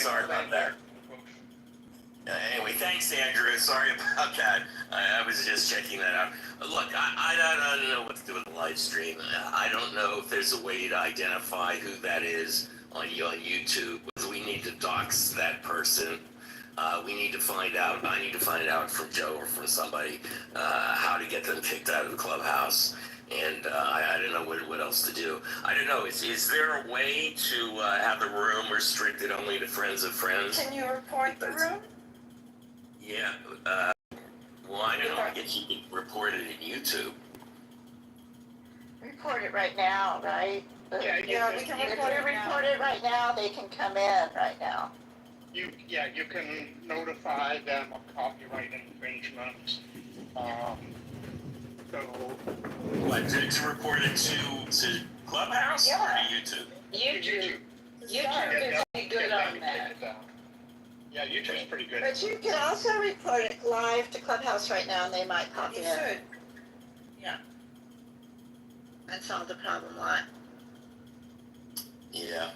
sorry about that. Anyway, thanks, Andrew. Sorry about that. I was just checking that out. Look, I don't know what to do with the live stream. I don't know if there's a way to identify who that is on YouTube. We need to dox that person. We need to find out. I need to find out from Joe or from somebody how to get them kicked out of the clubhouse. And I don't know what else to do. I don't know. Is there a way to have the room restricted only to friends of friends? Can you report the room? Yeah. Well, I don't know. I guess you can report it in YouTube. Report it right now, right? Yeah, we can report it right now. They can come in right now. You can notify them of copyright infringement. So what to report it to Clubhouse or to YouTube? YouTube is pretty good on that. Yeah, YouTube's pretty good. But you can also report it live to Clubhouse right now, and they might pop in. You should. Yeah. And solve the problem. What? Yeah.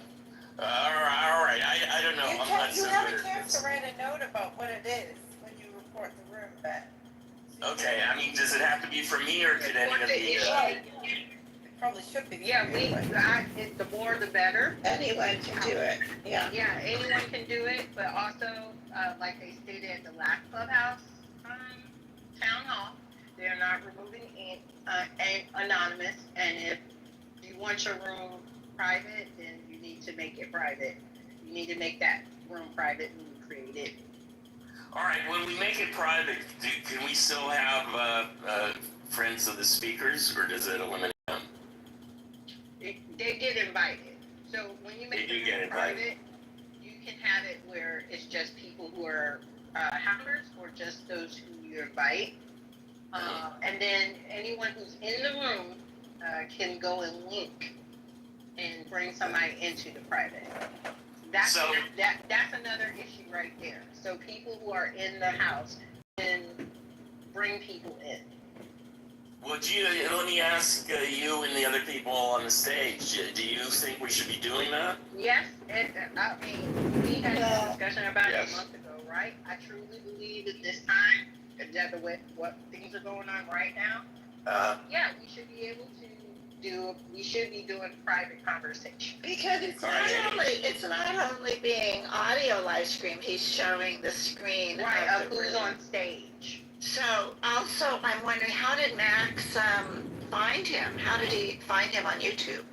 All right. I don't know. You have a chance to write a note about what it is when you report the room back. Okay. I mean, does it have to be from me, or could anyone be? It probably should be. Yeah, the more the better. Anyone can do it. Yeah. Yeah, anyone can do it, but also, like they stated at the last clubhouse town hall, they're not removing anonymous, and if you want your room private, then you need to make it private. You need to make that room private when you create it. All right. When we make it private, can we still have friends of the speakers, or does it eliminate them? They get invited. So when you make it private, you can have it where it's just people who are housers or just those who you invite. And then anyone who's in the room can go and link and bring somebody into the private. That's another issue right there. So people who are in the house can bring people in. Well, let me ask you and the other people on the stage, do you think we should be doing that? Yes, I mean, we had a discussion about it a month ago, right? I truly believe at this time, that the way what things are going on right now, we should be able to we should be doing private conversation. Because it's not only being audio live stream, he's showing the screen of who's on stage. So also I'm wondering, how did Max find him? How did he find him on YouTube?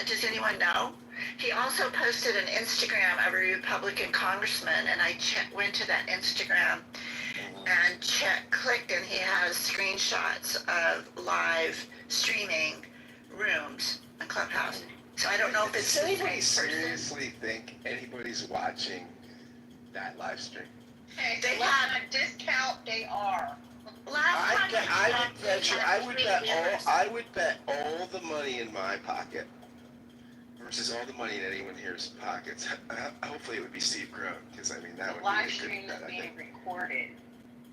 Does anyone know? He also posted an Instagram of a Republican congressman, and I went to that Instagram and clicked, and he has screenshots of live streaming rooms on Clubhouse. So I don't know if it's Does anybody seriously think anybody's watching that live stream? Hey, they have a discount. They are. I would bet all the money in my pocket versus all the money in anyone here's pockets. Hopefully it would be Steve Grown, because I mean that would live be a stream good bet. is being recorded.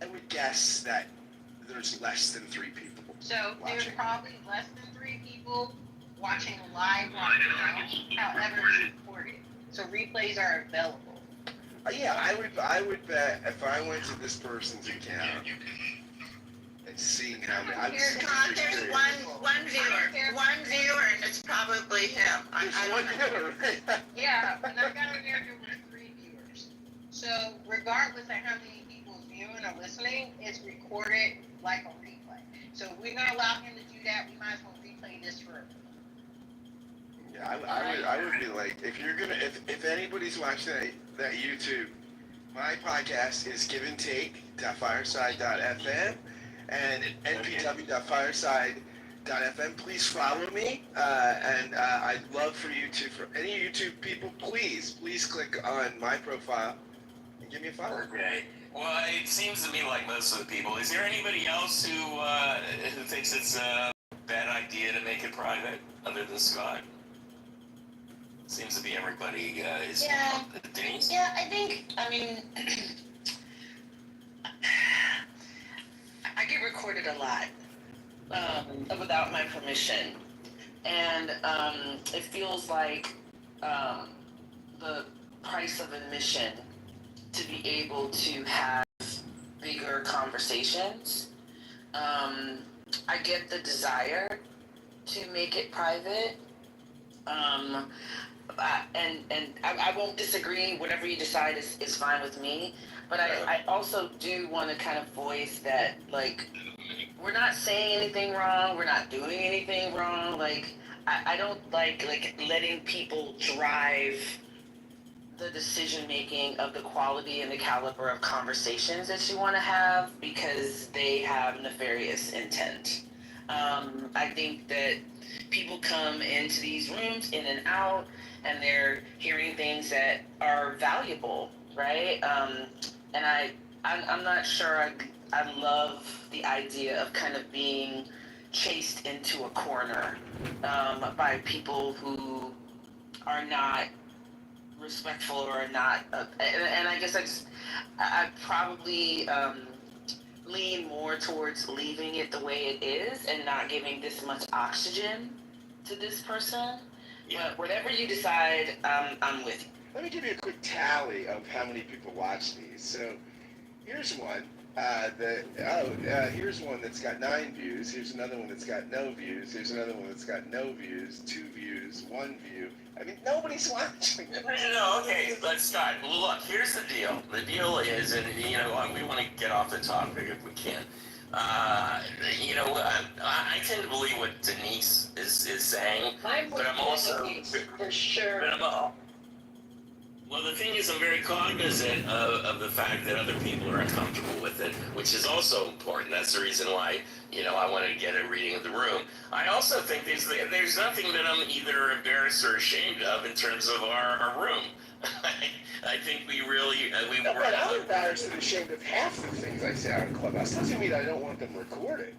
I would guess that there's less than 3 people. So there's probably less than 3 people watching live right now. However, it's recorded. So replays are available. Yeah, I would bet if I went to this person's account and seeing how many. There's one viewer, and it's probably him. One viewer. Yeah, but I've got on there with 3 viewers. So regardless of how many people is viewing or listening, it's recorded like a replay. So if we're gonna allow him to do that, we might as well replay this room. Yeah, I would be like, if anybody's watching that YouTube, my podcast is giveandtake.fireside.fm and npw.fireside.fm. Please follow me, and I'd love for you to, for any YouTube people, please click on my profile and give me a follow. Okay. Well, it seems to me like most of the people. Is there anybody else who thinks it's a bad idea to make it private, other than Scott? Seems to be everybody is. Yeah. Denise? Yeah, I mean, I get recorded a lot without my permission, and it feels like the price of admission to be able to have bigger conversations. I get the desire to make it private. I won't disagree. Whatever you decide is fine with me. But I also do want to kind of voice that, like, we're not saying anything wrong. We're not doing anything wrong. Like, I don't like letting people drive the decision making of the quality and the caliber of conversations that you want to have because they have nefarious intent. I think that people come into these rooms in and out and they're hearing things that are valuable, right? And I'm not sure I love the idea of kind of being chased into a corner by people who are not respectful or not, and I guess I probably lean more towards leaving it the way it is and not giving this much oxygen to this person. Yeah. But whatever you decide, I'm with you. Let me give you a quick tally of how many people watch these. So here's one. Here's one that's got 9 views. Here's another one that's got no views. Here's another one that's got no views, 2 views, 1 view. I mean, nobody's watching. No, okay, let's start. Look, here's the deal. The deal is, and you know, we want to get off the topic if we can. You know, I tend to believe what Denise is saying, but I'm also for sure. Well, the thing is, I'm very cognizant of the fact that other people are uncomfortable with it, which is also important. That's the reason why, you know, I wanted to get a reading of the room. I also think there's nothing that I'm either embarrassed or ashamed of in terms of our room. I think we really, No, but I'm embarrassed and ashamed of half the things I say on Clubhouse. Doesn't mean I don't want them recorded.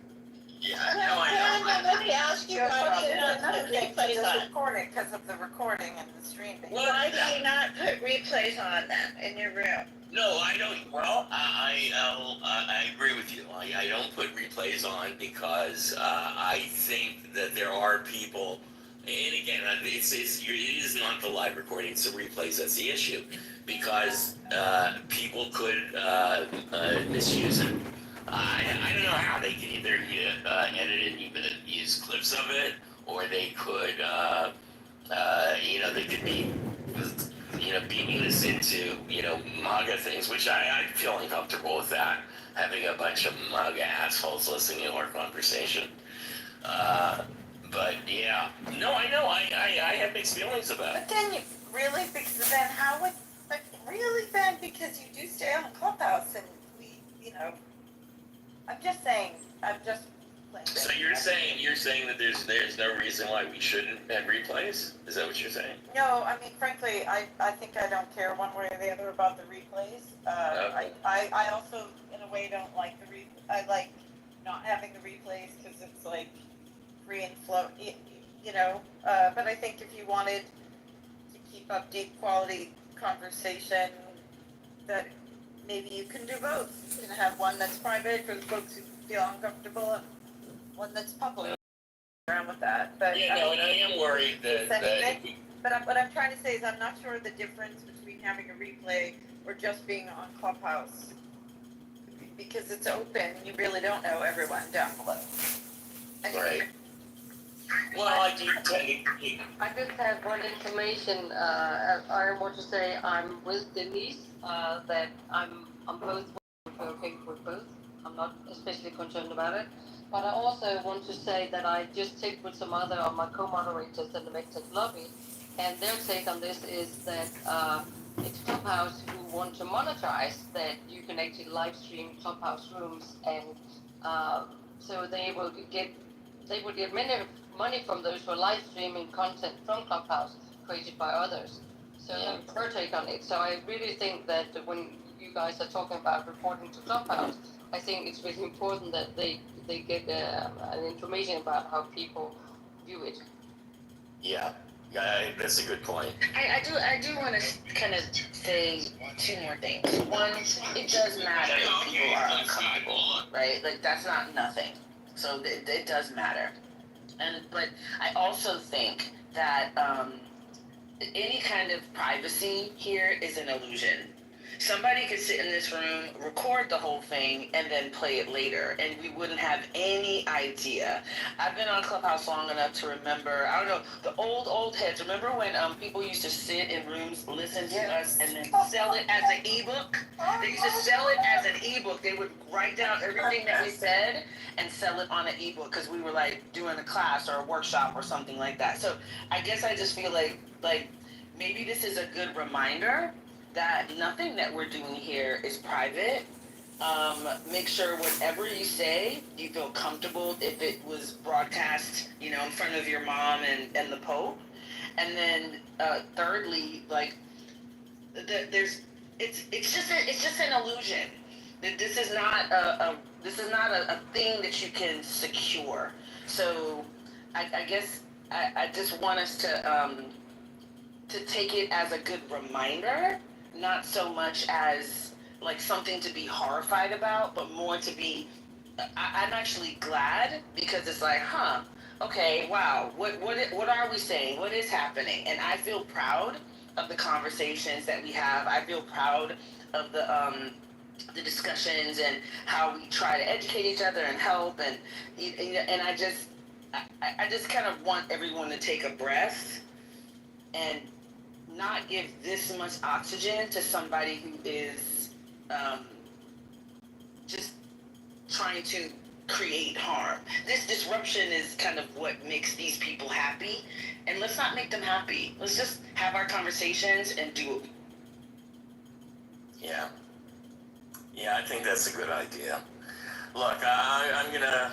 Yeah, no, I know. Let me ask you about Another thing, replays just on. record it because of the recording and the streaming. Why do you not put replays on then in your room? No, I don't. Well, I agree with you. I don't put replays on because I think that there are people, and again, it is not the live recording; it's the replays that's the issue, because people could misuse it. I don't know how they can either edit it, even use clips of it, or they could, you know, they could be, you know, beaming this into, you know, MAGA things, which I feel uncomfortable with that, having a bunch of MAGA assholes listening to our conversation. But yeah, no, I know, I have mixed feelings about it. But then really, because then how would, like, really then, because you do stay on Clubhouse and we, you know, I'm just saying, I'm just playing. So you're saying that there's no reason why we shouldn't have replays? Is that what you're saying? No, I mean, frankly, I think I don't care one way or the other about the replays. Okay. I also, in a way, don't like I like not having the replays because it's like free and flow, you know. But I think if you wanted to keep up deep quality conversation, that maybe you can do both. You can have one that's private for the folks who feel uncomfortable and one that's public. Around with that, but Yeah, no, and I am worried that But what I'm trying to say is I'm not sure the difference between having a replay or just being on Clubhouse. Because it's open, you really don't know everyone down below. Right. Well, I do tend to. I just have one information. I want to say I'm with Denise. That I'm both okay with both. I'm not especially concerned about it. But I also want to say that I just checked with some other of my co-moderators in the VecTech lobby, and their take on this is that it's Clubhouse who want to monetize that you can actually live stream Clubhouse rooms, and so they will get money from those who are live streaming content from Clubhouse created by others. So that's her take on it. So I really think that when you guys are talking about reporting to Clubhouse, I think it's really important that they get an information about how people view it. Yeah, that's a good point. I do want to kind of say 2 more things. One, it does matter if people are uncomfortable, right? Like, that's not nothing. So it does matter. But I also think that any kind of privacy here is an illusion. Somebody could sit in this room, record the whole thing, and then play it later, and we wouldn't have any idea. I've been on Clubhouse long enough to remember, I don't know, the old heads. Remember when people used to sit in rooms, listen to us, and then sell it as an ebook? They used to sell it as an ebook. They would write down everything that we said and sell it on an ebook because we were like doing a class or a workshop or something like that. So I guess I just feel like maybe this is a good reminder that nothing that we're doing here is private. Make sure whatever you say, you feel comfortable if it was broadcast, in front of your mom and the Pope. And then thirdly, it's just an illusion. This is not a thing that you can secure. So I guess I just want us to take it as a good reminder, not so much as like something to be horrified about, but more to be, I'm actually glad because it's like, okay, wow, what are we saying? What is happening? And I feel proud of the conversations that we have. I feel proud of the discussions and how we try to educate each other and help. And I just kind of want everyone to take a breath and not give this much oxygen to somebody who is just trying to create harm. This disruption is kind of what makes these people happy, and let's not make them happy. Let's just have our conversations and do it. Yeah, I think that's a good idea. Look, I'm gonna,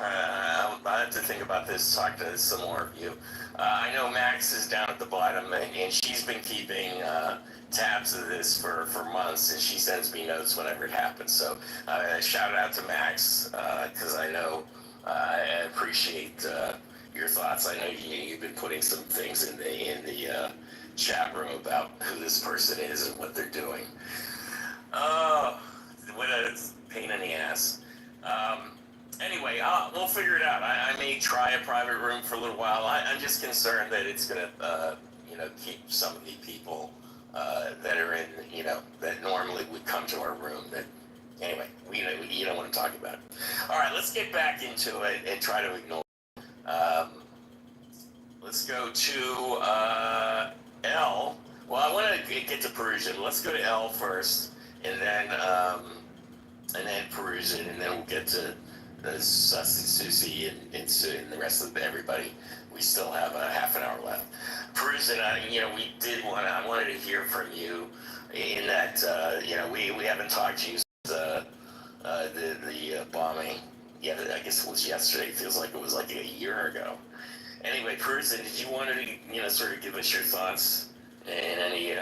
I have to think about this, talk to some more of you. I know Max is down at the bottom, and she's been keeping tabs of this for months, and she sends me notes whenever it happens. So shout out to Max, because I know I appreciate your thoughts. I know you've been putting some things in the chat room about who this person is and what they're doing. Oh, what a pain in the ass. Anyway, we'll figure it out. I may try a private room for a little while. I'm just concerned that it's going to, keep some of the people that are in, that normally would come to our room. That anyway, you know what I'm talking about. All right, let's get back into it and try to ignore. Let's go to L. Well, I want to get to Perusian. Let's go to L first, and then Perusian, and then we'll get to Susie and the rest of everybody. We still have a half an hour left. Perusian, I wanted to hear from you in that, we haven't talked to you since the bombing. Yeah, I guess it was yesterday. It feels like it was like a year ago. Anyway, Perusian, did you want to, sort of give us your thoughts and any,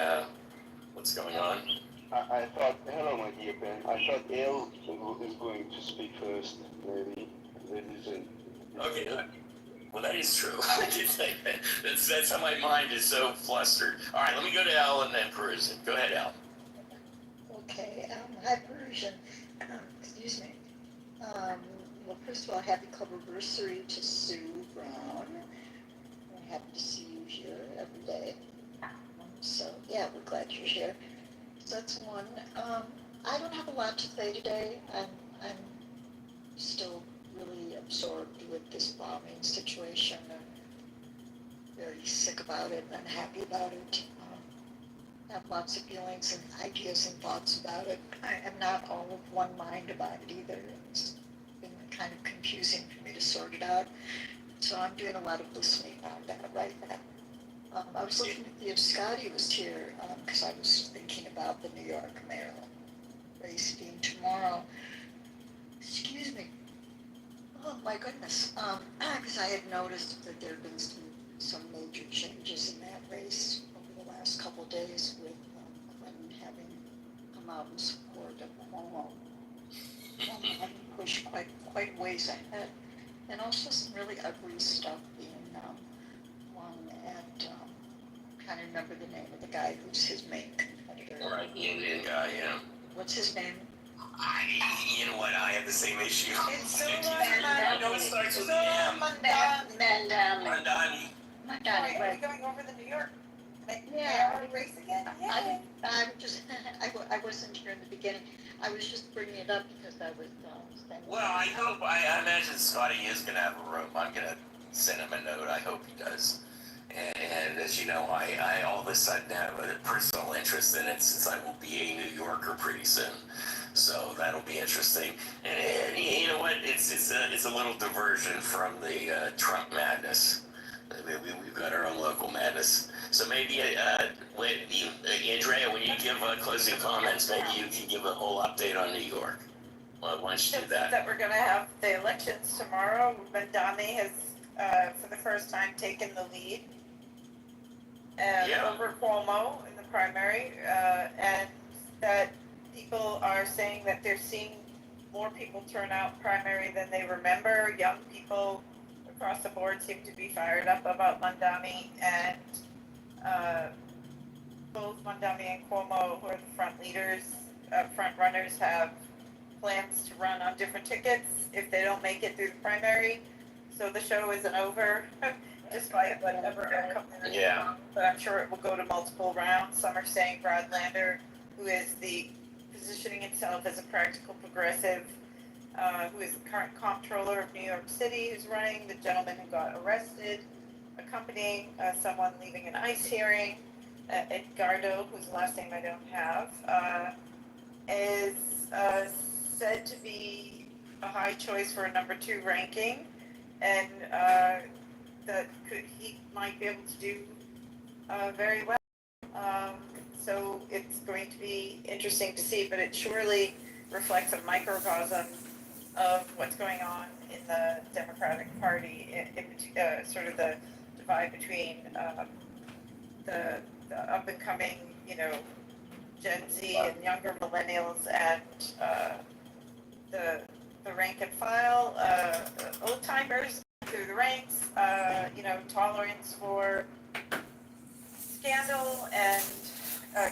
what's going on? I thought, hello, my dear Ben. I thought Elle is going to speak first, maybe. Okay. Well, that is true. That's how my mind is so flustered. All right, let me go to Elle and then Perusian. Go ahead, Elle. Okay. Hi, Perusian. Excuse me. Well, first of all, happy clubversary to Sue Brown. We're happy to see you here every day. So, yeah, we're glad you're here. So that's one. I don't have a lot to say today. I'm still really absorbed with this bombing situation and very sick about it and unhappy about it. I have lots of feelings and ideas and thoughts about it. I am not all of one mind about it either. It's been kind of confusing for me to sort it out. So I'm doing a lot of listening on that right now. I was looking to see if Scotty was here because I was thinking about the New York mayoral race being tomorrow. Excuse me. Oh my goodness. Because I had noticed that there have been some major changes in that race over the last couple of days with Clinton having come out in support of Cuomo and pushed quite ways ahead. And also some really ugly stuff being won at, can't remember the name of the guy who's his main competitor. All right, the Indian guy, yeah. What's his name? You know what? I have the same issue. It's I know it starts with an M. Mandani. Mandani. Why are you going over the New York? Make Yeah. mayor race again? Yay. I'm just, I wasn't here in the beginning. I was just bringing it up because I was, standing. Well, I imagine Scotty is going to have a room. I'm going to send him a note. I hope he does. And as you know, I all of a sudden have a personal interest in it since I will be a New Yorker pretty soon. So that'll be interesting. And you know what? It's a little diversion from the Trump madness. We've got our own local madness. So maybe, Andrea, when you give closing comments, maybe you can give a whole update on New York. Well, why don't you do that? That we're gonna have the elections tomorrow. Mandami has, for the first time, taken the lead. Yeah. Over Cuomo in the primary, and that people are saying that they're seeing more people turn out primary than they remember. Young people across the board seem to be fired up about Mandami, and both Mandami and Cuomo, who are the front leaders, front runners, have plans to run on different tickets if they don't make it through the primary. So the show isn't over, despite whatever outcome there is. Yeah. But I'm sure it will go to multiple rounds. Some are saying Brad Lander, who is positioning himself as a practical progressive, who is the current comptroller of New York City, who's running, the gentleman who got arrested, accompanying someone leaving an ICE hearing, Edgardo, whose last name I don't have, is said to be a high choice for a number 2 ranking, and that he might be able to do very well. So it's going to be interesting to see, but it surely reflects a microcosm of what's going on in the Democratic Party, sort of the divide between the up and coming, Gen Z and younger millennials, and the rank and file, old timers through the ranks, tolerance for scandal and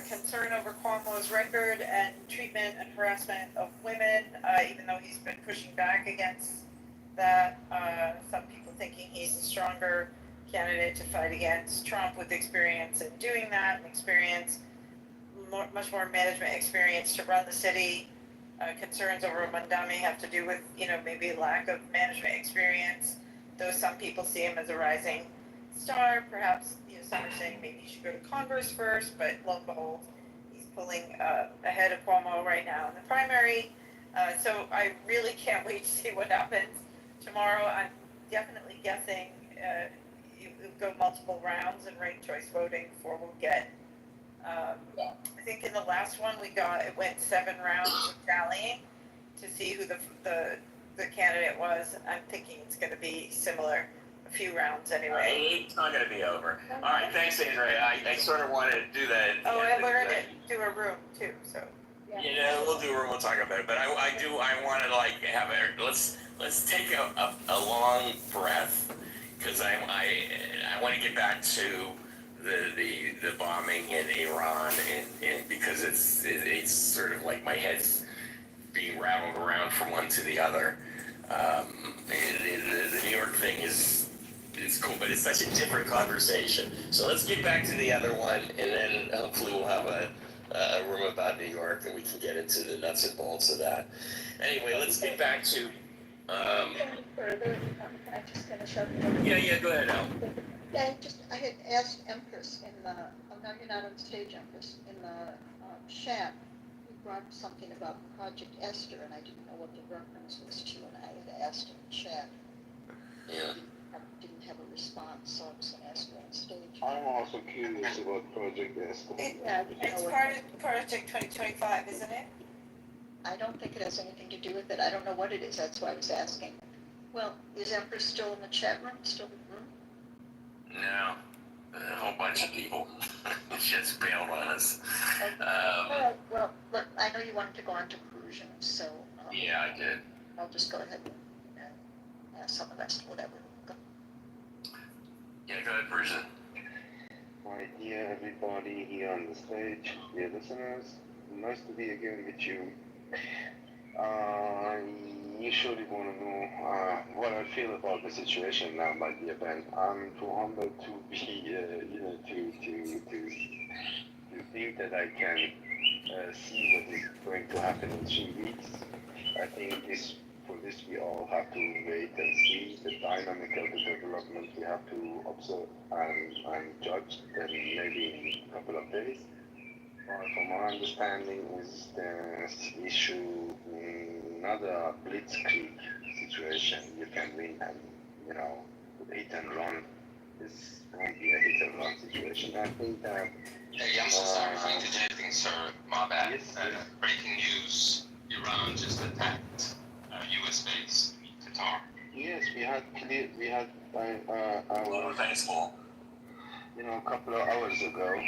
concern over Cuomo's record and treatment and harassment of women, even though he's been pushing back against that. Some people thinking he's a stronger candidate to fight against Trump with experience in doing that, and much more management experience to run the city. Concerns over Mandami have to do with, maybe lack of management experience, though some people see him as a rising star. Perhaps, some are saying maybe he should go to Congress first, but lo and behold, he's pulling ahead of Cuomo right now in the primary. So I really can't wait to see what happens tomorrow. I'm definitely guessing it will go multiple rounds and ranked choice voting before we'll get. I think in the last one it went 7 rounds of tallying to see who the candidate was. I'm thinking it's going to be similar, a few rounds anyway. It's not going to be over. All right, thanks, Andrea. I sort of wanted to do that. Oh, and we're going to do a room too, so. We'll do a room. We'll talk about it. But I want to have let's take a long breath, because I want to get back to the bombing in Iran, and because it's sort of like my head's being rattled around from one to the other. The New York thing is cool, but it's such a different conversation. So let's get back to the other one, and then hopefully we'll have a room about New York, and we can get into the nuts and bolts of that. Anyway, let's get back to. Further, can I just finish up? Yeah, go ahead, Al. Yeah, I had asked Empress in the, now you're not on stage, Empress, in the chat, you brought something about Project Esther, and I didn't know what the reference was to, and I had asked in the chat. Yeah. I didn't have a response, so I was going to ask her on stage. I'm also curious about Project Esther. It's part of Project 2025, isn't it? I don't think it has anything to do with it. I don't know what it is. That's why I was asking. Well, is Empress still in the chat room? Still in the room? No, a whole bunch of people just bailed on us. All right. Well, look, I know you wanted to go on to Perusian, so Yeah, I did. I'll just go ahead and ask some of that, whatever. Go. Yeah, go ahead, Persian. My dear everybody here on the stage, dear listeners, nice to be again with you. I usually want to know what I feel about the situation now, my dear Ben. I'm too humbled to be, to think that I can see what is going to happen in 3 weeks. I think for this we all have to wait and see the dynamic of the development. We have to observe and judge then maybe in a couple of days. From our understanding is this issue not a blitzkrieg situation. You can win and, hit and run. This won't be a hit and run situation. I think that. Hey, I'm so sorry for interjecting, sir. My bad. Yes, Breaking news: Iran just attacked U.S. base, Qatar. yes, we had Oh, thankful. a couple of hours ago.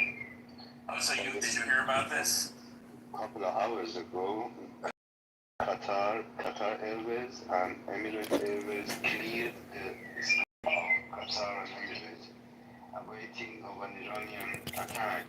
Oh, so did you hear about this? A couple of hours ago, Qatar Airways and Emirates Airways cleared the sky of Qatar and Emirates, awaiting of an Iranian attack